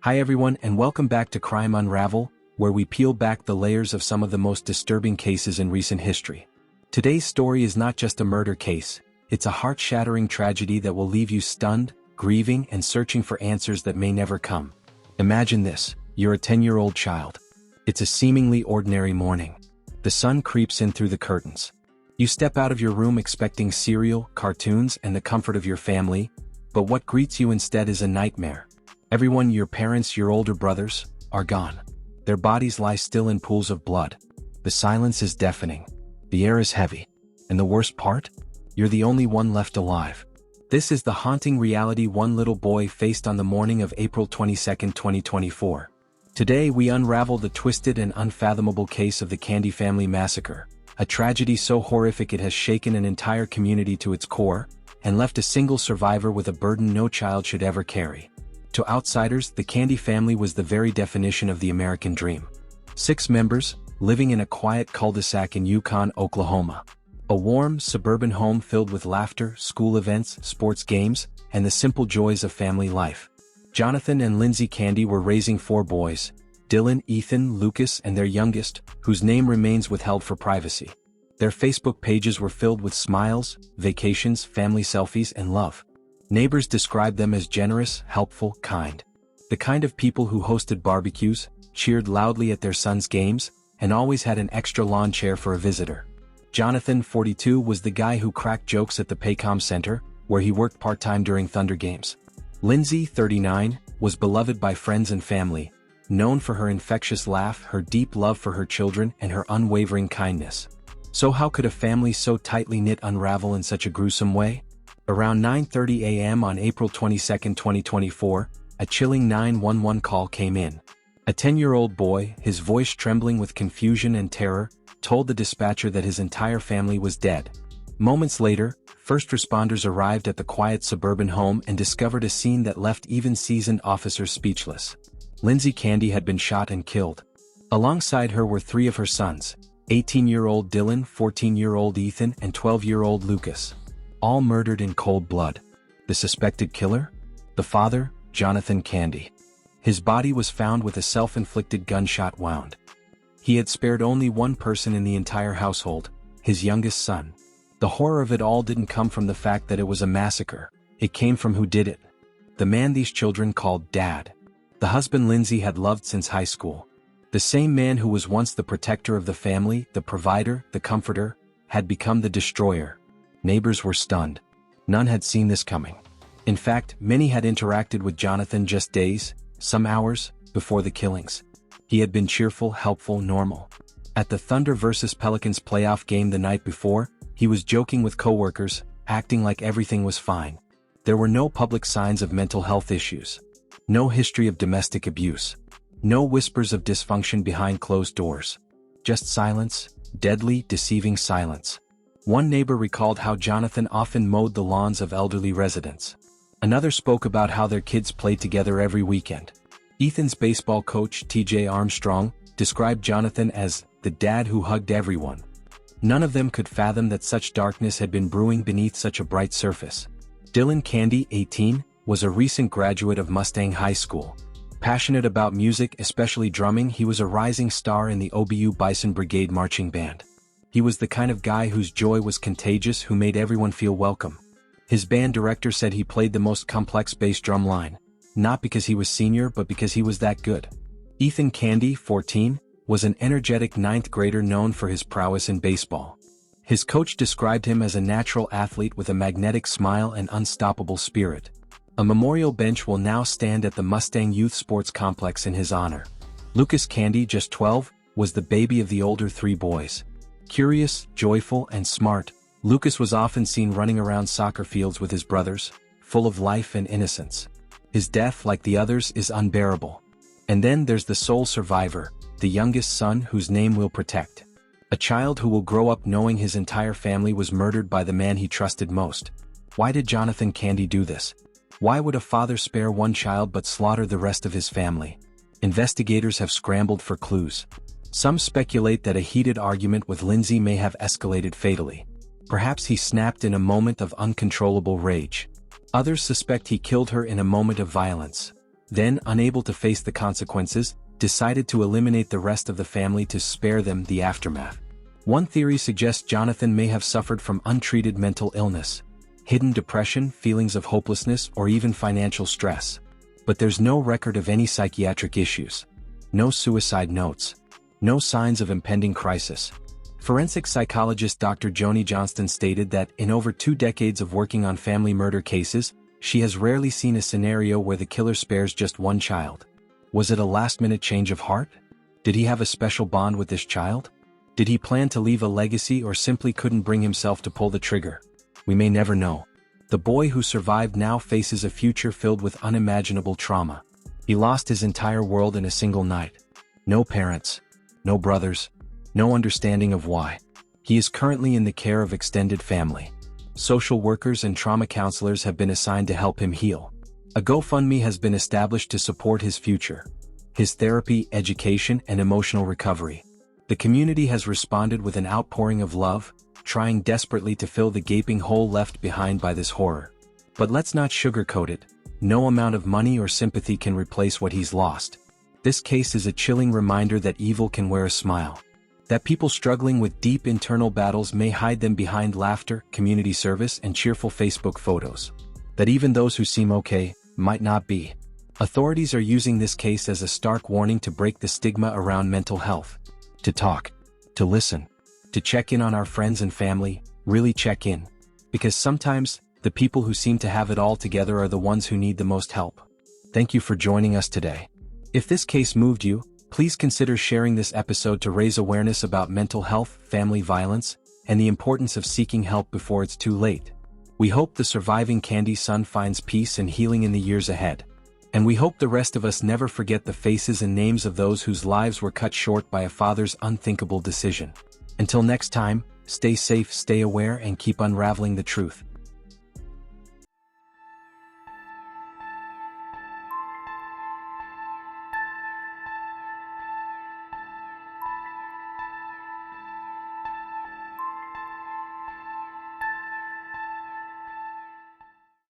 Hi everyone and welcome back to Crime Unravel, where we peel back the layers of some of the most disturbing cases in recent history. Today's story is not just a murder case, it's a heart-shattering tragedy that will leave you stunned, grieving and searching for answers that may never come. Imagine this, you're a 10-year-old child. It's a seemingly ordinary morning. The sun creeps in through the curtains. You step out of your room expecting cereal, cartoons and the comfort of your family, but what greets you instead is a nightmare. Everyone, your parents, your older brothers, are gone. Their bodies lie still in pools of blood. The silence is deafening. The air is heavy. And the worst part? You're the only one left alive. This is the haunting reality one little boy faced on the morning of April 22, 2024. Today we unravel the twisted and unfathomable case of the Candy family massacre, a tragedy so horrific it has shaken an entire community to its core, and left a single survivor with a burden no child should ever carry. To outsiders, the Candy family was the very definition of the American dream. 6 members, living in a quiet cul-de-sac in Yukon, Oklahoma. A warm, suburban home filled with laughter, school events, sports games, and the simple joys of family life. Jonathan and Lindsay Candy were raising 4 boys, Dylan, Ethan, Lucas, and their youngest, whose name remains withheld for privacy. Their Facebook pages were filled with smiles, vacations, family selfies, and love. Neighbors described them as generous, helpful, kind. The kind of people who hosted barbecues, cheered loudly at their sons' games, and always had an extra lawn chair for a visitor. Jonathan, 42, was the guy who cracked jokes at the Paycom Center, where he worked part-time during Thunder games. Lindsay, 39, was beloved by friends and family, known for her infectious laugh, her deep love for her children, and her unwavering kindness. So how could a family so tightly knit unravel in such a gruesome way? Around 9:30 a.m. on April 22, 2024, a chilling 911 call came in. A 10-year-old boy, his voice trembling with confusion and terror, told the dispatcher that his entire family was dead. Moments later, first responders arrived at the quiet suburban home and discovered a scene that left even seasoned officers speechless. Lindsay Candy had been shot and killed. Alongside her were 3 of her sons, 18-year-old Dylan, 14-year-old Ethan, and 12-year-old Lucas. All murdered in cold blood. The suspected killer? The father, Jonathan Candy. His body was found with a self-inflicted gunshot wound. He had spared only one person in the entire household, his youngest son. The horror of it all didn't come from the fact that it was a massacre. It came from who did it. The man these children called Dad. The husband Lindsay had loved since high school. The same man who was once the protector of the family, the provider, the comforter, had become the destroyer. Neighbors were stunned. None had seen this coming. In fact, many had interacted with Jonathan just days, some hours, before the killings. He had been cheerful, helpful, normal. At the Thunder vs Pelicans playoff game the night before, he was joking with coworkers, acting like everything was fine. There were no public signs of mental health issues. No history of domestic abuse. No whispers of dysfunction behind closed doors. Just silence, deadly, deceiving silence. One neighbor recalled how Jonathan often mowed the lawns of elderly residents. Another spoke about how their kids played together every weekend. Ethan's baseball coach, T.J. Armstrong, described Jonathan as the dad who hugged everyone. None of them could fathom that such darkness had been brewing beneath such a bright surface. Dylan Candy, 18, was a recent graduate of Mustang High School. Passionate about music, especially drumming, he was a rising star in the OBU Bison Brigade marching band. He was the kind of guy whose joy was contagious, who made everyone feel welcome. His band director said he played the most complex bass drum line, not because he was senior but because he was that good. Ethan Candy, 14, was an energetic 9th grader known for his prowess in baseball. His coach described him as a natural athlete with a magnetic smile and unstoppable spirit. A memorial bench will now stand at the Mustang Youth Sports Complex in his honor. Lucas Candy, just 12, was the baby of the older 3 boys. Curious, joyful, and smart, Lucas was often seen running around soccer fields with his brothers, full of life and innocence. His death, like the others, is unbearable. And then there's the sole survivor, the youngest son whose name we'll protect. A child who will grow up knowing his entire family was murdered by the man he trusted most. Why did Jonathan Candy do this? Why would a father spare one child but slaughter the rest of his family? Investigators have scrambled for clues. Some speculate that a heated argument with Lindsay may have escalated fatally. Perhaps he snapped in a moment of uncontrollable rage. Others suspect he killed her in a moment of violence. Then, unable to face the consequences, decided to eliminate the rest of the family to spare them the aftermath. One theory suggests Jonathan may have suffered from untreated mental illness, hidden depression, feelings of hopelessness, or even financial stress. But there's no record of any psychiatric issues. No suicide notes. No signs of impending crisis. Forensic psychologist Dr. Joni Johnston stated that in over 2 decades of working on family murder cases, she has rarely seen a scenario where the killer spares just one child. Was it a last-minute change of heart? Did he have a special bond with this child? Did he plan to leave a legacy or simply couldn't bring himself to pull the trigger? We may never know. The boy who survived now faces a future filled with unimaginable trauma. He lost his entire world in a single night. No parents. No brothers. No understanding of why. He is currently in the care of extended family. Social workers and trauma counselors have been assigned to help him heal. A GoFundMe has been established to support his future, his therapy, education, and emotional recovery. The community has responded with an outpouring of love, trying desperately to fill the gaping hole left behind by this horror. But let's not sugarcoat it. No amount of money or sympathy can replace what he's lost. This case is a chilling reminder that evil can wear a smile. That people struggling with deep internal battles may hide them behind laughter, community service, and cheerful Facebook photos. That even those who seem okay, might not be. Authorities are using this case as a stark warning to break the stigma around mental health. To talk. To listen. To check in on our friends and family, really check in. Because sometimes, the people who seem to have it all together are the ones who need the most help. Thank you for joining us today. If this case moved you, please consider sharing this episode to raise awareness about mental health, family violence, and the importance of seeking help before it's too late. We hope the surviving Candy's son finds peace and healing in the years ahead. And we hope the rest of us never forget the faces and names of those whose lives were cut short by a father's unthinkable decision. Until next time, stay safe, stay aware, and keep unraveling the truth.